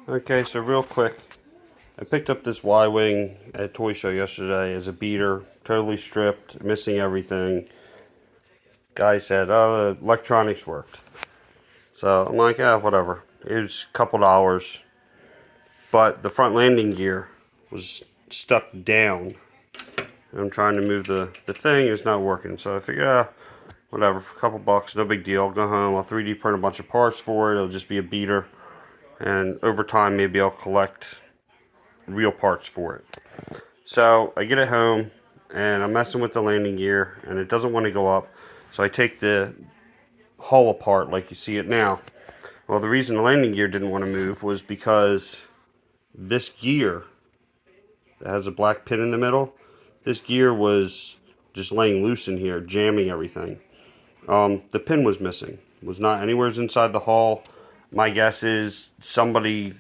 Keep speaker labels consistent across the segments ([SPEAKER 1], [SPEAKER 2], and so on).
[SPEAKER 1] Okay, so real quick, I picked up this Y-Wing at a toy show yesterday as a beater, totally stripped, missing everything. Guy said, oh, the electronics worked. So I'm like, yeah, whatever. It was a couple dollars. But the front landing gear was stuck down. And I'm trying to move the thing, it's not working. So I figured, whatever, for a couple bucks, no big deal. I'll go home, I'll 3D print a bunch of parts for it, it'll just be a beater. And over time, maybe I'll collect real parts for it. So I get it home and I'm messing with the landing gear and it doesn't want to go up. So I take the hull apart like you see it now. Well, the reason the landing gear didn't want to move was because this gear that has a black pin in the middle, this gear was just laying loose in here, jamming everything. The pin was missing. It was not anywhere inside the hull. My guess is somebody,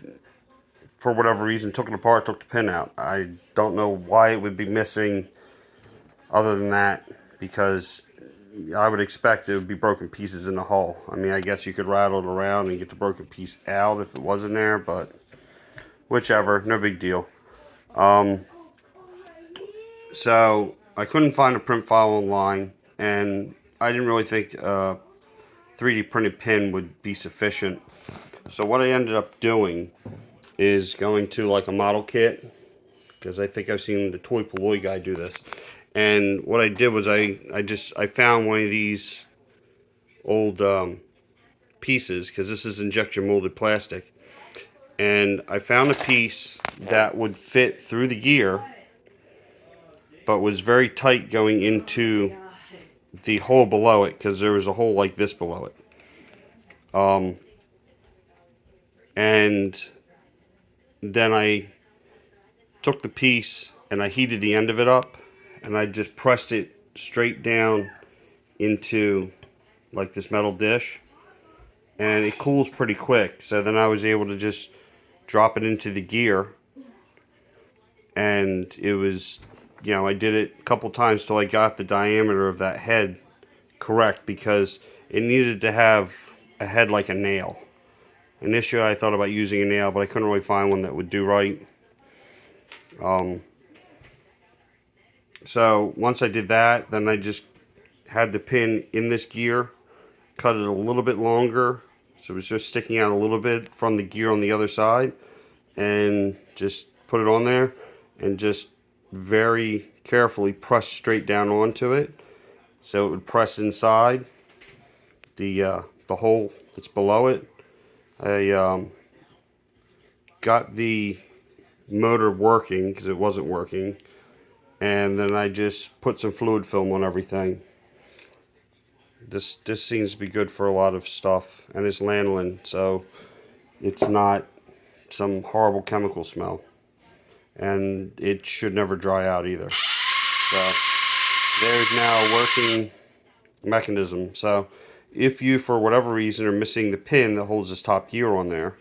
[SPEAKER 1] for whatever reason, took it apart, took the pin out. I don't know why it would be missing other than that, because I would expect it would be broken pieces in the hull. I mean, I guess you could rattle it around and get the broken piece out if it was in there, but whichever, no big deal. So I couldn't find a print file online, and I didn't really think a 3D printed pin would be sufficient. So what I ended up doing is going to like a model kit, because I think I've seen the Toy Polloi guy do this. And what I did was I found one of these old pieces, because this is injection molded plastic, and I found a piece that would fit through the gear but was very tight going into the hole below it, because there was a hole like this below it. And then I took the piece and I heated the end of it up and I just pressed it straight down into like this metal dish, and it cools pretty quick. So then I was able to just drop it into the gear, and it was, I did it a couple times till I got the diameter of that head correct, because it needed to have a head like a nail. Initially I thought about using a nail, but I couldn't really find one that would do right. So once I did that, then I just had the pin in this gear, cut it a little bit longer, so it was just sticking out a little bit from the gear on the other side, and just put it on there and just very carefully press straight down onto it, so it would press inside the hole that's below it. I got the motor working because it wasn't working, and then I just put some fluid film on everything. This seems to be good for a lot of stuff, and it's lanolin, so it's not some horrible chemical smell, and it should never dry out either. So there's now a working mechanism. So if you, for whatever reason, are missing the pin that holds this top gear on there,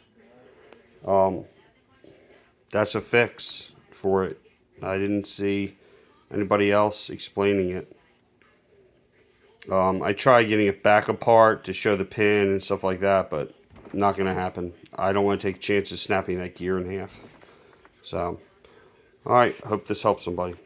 [SPEAKER 1] that's a fix for it. I didn't see anybody else explaining it. I tried getting it back apart to show the pin and stuff like that, but not going to happen. I don't want to take chances snapping that gear in half. So, alright, hope this helps somebody.